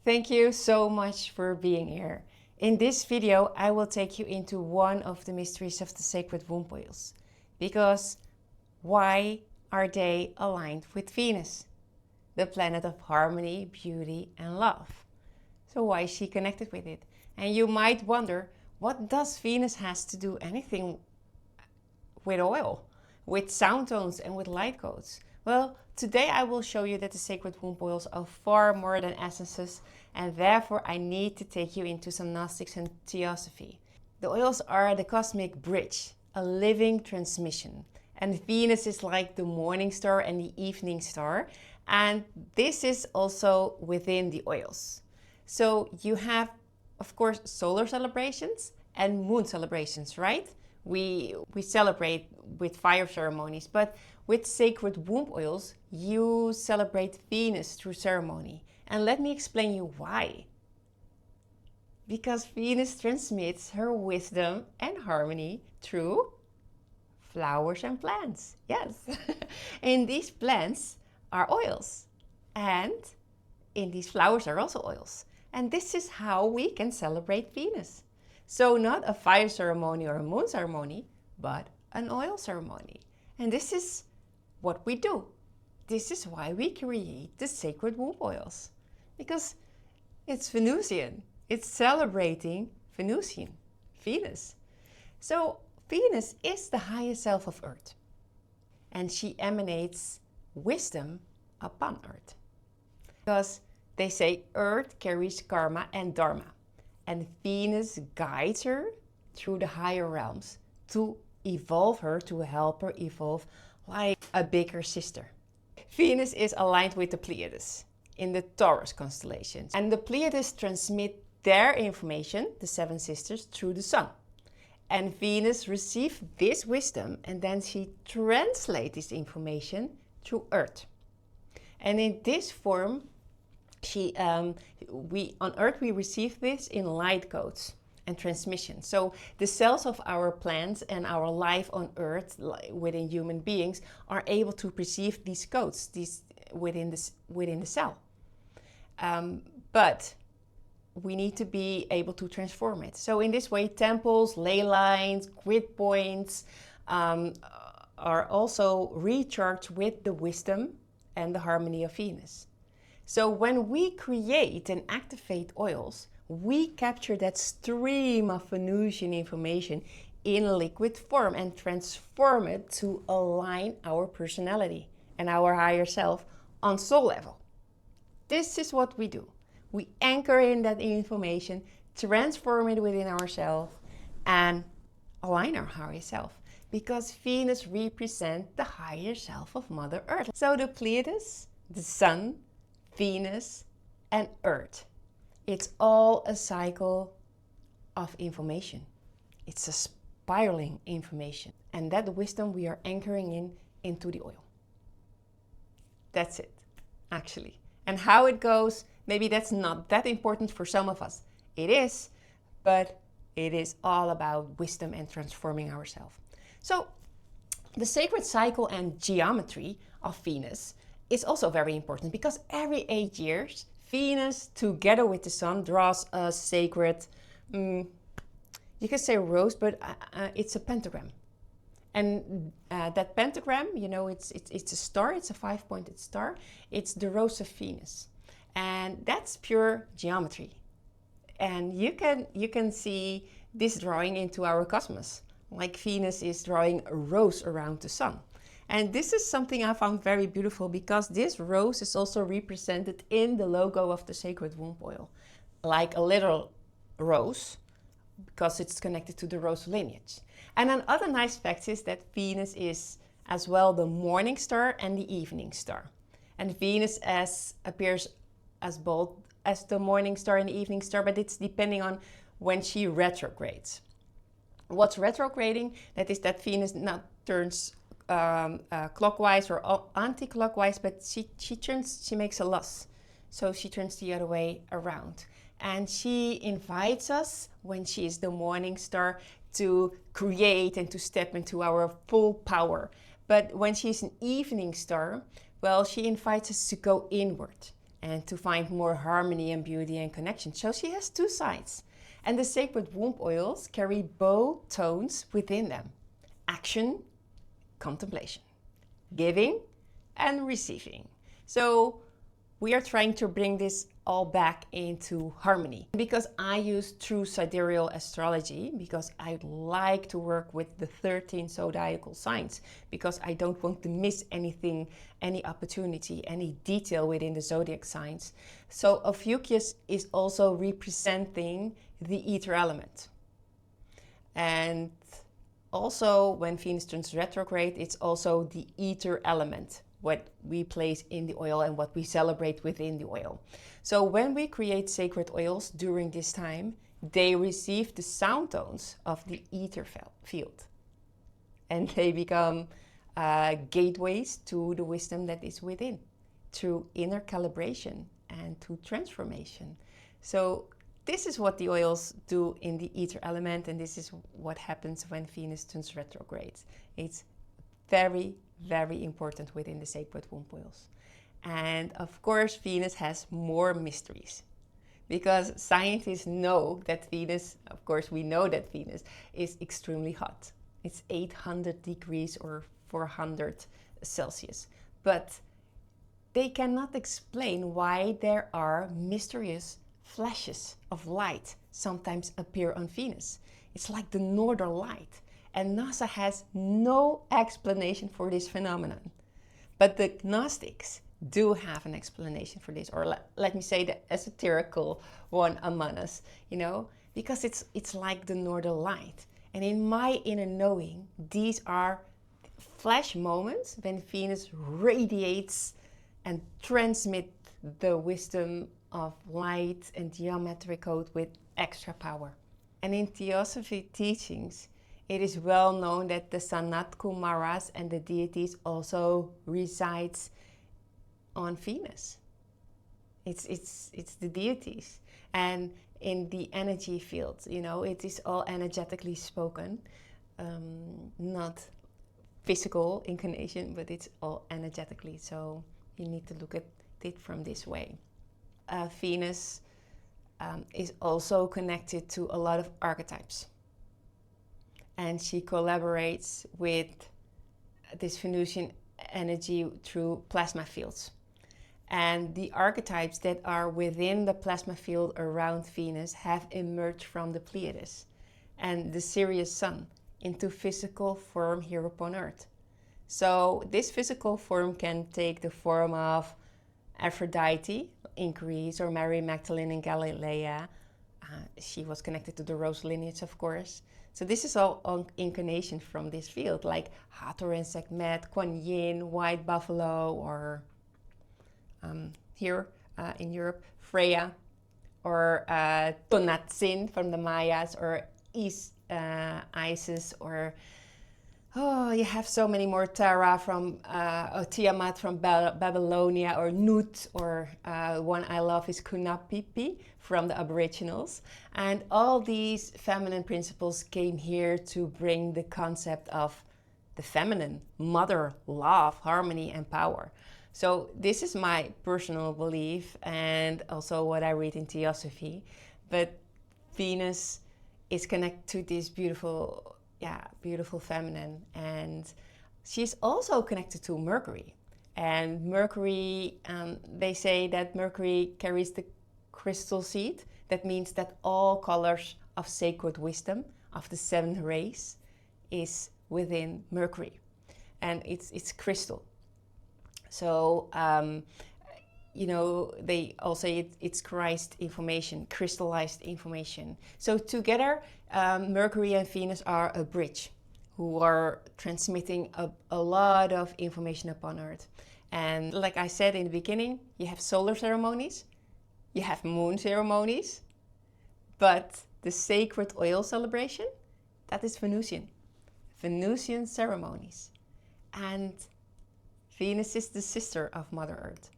Thank you so much for being here. In this video, I will take you into one of the mysteries of the sacred womb oils. Because why are they aligned with Venus, the planet of harmony, beauty, and love? So why is she connected with it? And you might wonder, what does Venus has to do anything with oil, with sound tones, and with light codes? Well, today I will show you that the sacred womb oils are far more than essences, and therefore I need to take you into some Gnostics and Theosophy. The oils are the cosmic bridge, a living transmission. And Venus is like the morning star and the evening star. And this is also within the oils. So you have, of course, solar celebrations and moon celebrations, right? We celebrate with fire ceremonies, but with sacred womb oils, you celebrate Venus through ceremony. And let me explain you why. Because Venus transmits her wisdom and harmony through flowers and plants. Yes. And these plants are oils. And in these flowers are also oils. And this is how we can celebrate Venus. So not a fire ceremony or a moon ceremony, but an oil ceremony. And this is what we do. This is why we create the sacred womb oils. Because it's Venusian. It's celebrating Venusian, Venus. So Venus is the highest self of Earth. And she emanates wisdom upon Earth. Because they say Earth carries karma and dharma. And Venus guides her through the higher realms to evolve her, to help her evolve like a bigger sister. Venus is aligned with the Pleiades in the Taurus constellation. And the Pleiades transmit their information, the seven sisters, through the sun. And Venus receives this wisdom and then she translates this information through Earth. And in this form, on Earth we receive this in light codes and transmission. So the cells of our plants and our life on Earth within human beings are able to perceive these codes, these within the cell. But we need to be able to transform it. So in this way, temples, ley lines, grid points are also recharged with the wisdom and the harmony of Venus. So when we create and activate oils, we capture that stream of Venusian information in liquid form and transform it to align our personality and our higher self on soul level. This is what we do. We anchor in that information, transform it within ourselves, and align our higher self. Because Venus represents the higher self of Mother Earth. So the Pleiades, the Sun, Venus, and Earth. It's all a cycle of information. It's a spiraling information. And that wisdom we are anchoring into the oil. That's it, actually. And how it goes, maybe that's not that important for some of us. It is, but it is all about wisdom and transforming ourselves. So the sacred cycle and geometry of Venus is also very important because every 8 years, Venus, together with the sun, draws a sacred, you can say rose, but it's a pentagram. And that pentagram, you know, it's a star, it's a 5-pointed star. It's the rose of Venus. And that's pure geometry. And you can see this drawing into our cosmos, like Venus is drawing a rose around the sun. And this is something I found very beautiful because this rose is also represented in the logo of the sacred womb oil, like a little rose, because it's connected to the rose lineage. And another nice fact is that Venus is as well the morning star and the evening star. And Venus appears as both as the morning star and the evening star, but it's depending on when she retrogrades. What's retrograding? That is that Venus not turns clockwise or anti-clockwise, but she makes a loss. So she turns the other way around. And she invites us, when she is the morning star, to create and to step into our full power. But when she's an evening star, well, she invites us to go inward and to find more harmony and beauty and connection. So she has two sides. And the sacred womb oils carry both tones within them: action, contemplation, giving, and receiving. So we are trying to bring this all back into harmony. Because I use true sidereal astrology, because I like to work with the 13 zodiacal signs, because I don't want to miss anything, any opportunity, any detail within the zodiac signs. So Ophiuchus is also representing the ether element. And also when Venus turns retrograde, it's also the ether element, what we place in the oil and what we celebrate within the oil. So when we create sacred oils during this time, they receive the sound tones of the ether field. And they become gateways to the wisdom that is within, through inner calibration and to transformation. So this is what the oils do in the ether element, and this is what happens when Venus turns retrograde. It's very, very important within the sacred womb oils. And of course, Venus has more mysteries, because scientists know that Venus, of course, we know that Venus is extremely hot. It's 800 degrees or 400 Celsius. But they cannot explain why there are mysterious flashes of light sometimes appear on Venus. It's like the northern light. And NASA has no explanation for this phenomenon. But the Gnostics do have an explanation for this, or let me say the esoterical one among us, because it's like the northern light. And in my inner knowing, these are flash moments when Venus radiates and transmits the wisdom of light and geometric code with extra power. And in Theosophy teachings, it is well known that the Sanat Kumaras and the deities also resides on Venus. It's the deities. And in the energy field, it is all energetically spoken, not physical incarnation, but it's all energetically. So you need to look at it from this way. Venus is also connected to a lot of archetypes. And she collaborates with this Venusian energy through plasma fields. And the archetypes that are within the plasma field around Venus have emerged from the Pleiades and the Sirius Sun into physical form here upon Earth. So this physical form can take the form of Aphrodite in Greece, or Mary Magdalene in Galilee. She was connected to the Rose lineage, of course. So this is all incarnation from this field, like Hathor and Sekhmet, Quan Yin, White Buffalo, or here in Europe, Freya, or Tonantzin from the Mayas, or Isis, or you have so many more. Tara from Tiamat from Babylonia, or Nut, or one I love is Kunapipi from the Aboriginals. And all these feminine principles came here to bring the concept of the feminine, mother, love, harmony, and power. So this is my personal belief and also what I read in Theosophy. But Venus is connected to this beautiful feminine, and she's also connected to Mercury. And Mercury, they say that Mercury carries the crystal seed. That means that all colors of sacred wisdom of the 7 rays is within Mercury, and it's crystal. So they all say it's Christ information, crystallized information. So together, Mercury and Venus are a bridge who are transmitting a lot of information upon Earth. And like I said in the beginning, you have solar ceremonies, you have moon ceremonies, but the sacred oil celebration, that is Venusian ceremonies. And Venus is the sister of Mother Earth.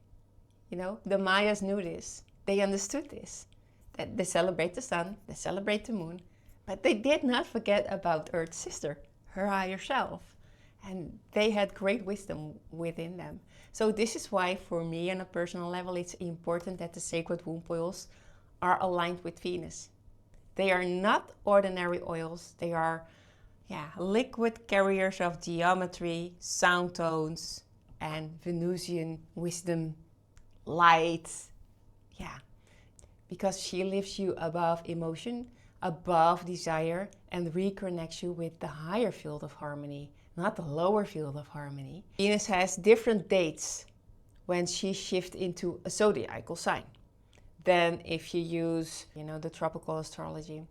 The Mayas knew this. They understood this. That they celebrate the sun, they celebrate the moon, but they did not forget about Earth's sister, her higher self. And they had great wisdom within them. So this is why for me on a personal level, it's important that the sacred womb oils are aligned with Venus. They are not ordinary oils. They are liquid carriers of geometry, sound tones, and Venusian wisdom, light. Yeah, because she lifts you above emotion, above desire, and reconnects you with the higher field of harmony, not the lower field of harmony. Venus has different dates when she shifts into a zodiacal sign than if you use, the tropical astrology.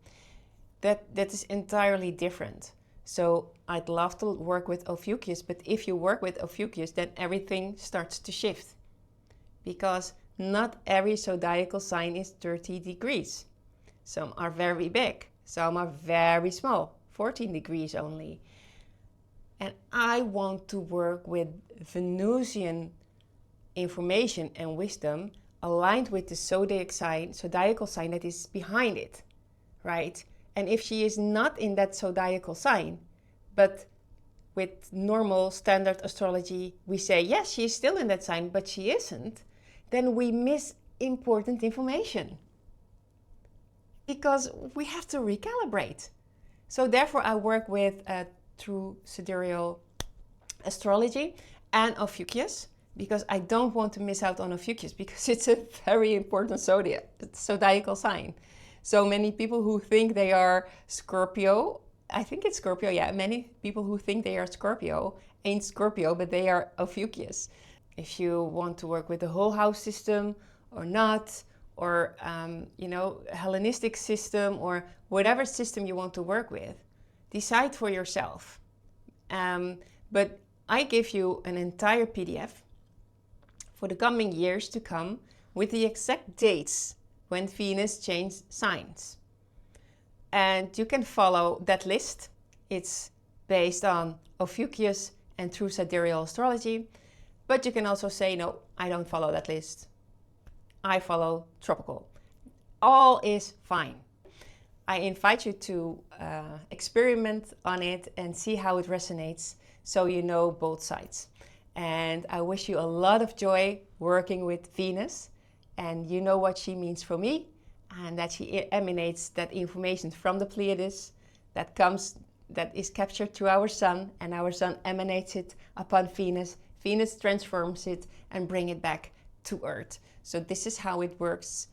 That is entirely different. So I'd love to work with Ophiuchus, but if you work with Ophiuchus, then everything starts to shift. Because not every zodiacal sign is 30 degrees. Some are very big, some are very small, 14 degrees only. And I want to work with Venusian information and wisdom aligned with the zodiacal sign that is behind it, right? And if she is not in that zodiacal sign, but with normal standard astrology, we say, yes, she is still in that sign, but she isn't, then we miss important information. Because we have to recalibrate. So therefore I work with through sidereal astrology and Ophiuchus, because I don't want to miss out on Ophiuchus, because it's a very important zodiacal sign. So many people who think they are Scorpio, I think it's Scorpio, yeah, many people who think they are Scorpio ain't Scorpio, but they are Ophiuchus. If you want to work with the whole house system or not, or Hellenistic system, or whatever system you want to work with, decide for yourself. But I give you an entire PDF for the coming years to come with the exact dates when Venus changed signs. And you can follow that list. It's based on Ophiuchus and through sidereal astrology. But you can also say, no, I don't follow that list. I follow tropical. All is fine. I invite you to experiment on it and see how it resonates, so you know both sides. And I wish you a lot of joy working with Venus, and you know what she means for me, and that she emanates that information from the Pleiades that is captured through our sun, and our sun emanates it upon Venus. Venus transforms it and brings it back to Earth. So this is how it works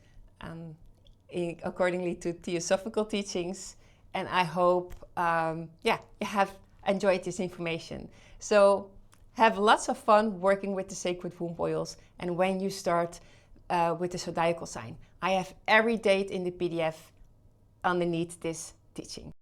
accordingly to Theosophical teachings. And I hope you have enjoyed this information. So have lots of fun working with the sacred womb oils, and when you start with the zodiacal sign. I have every date in the PDF underneath this teaching.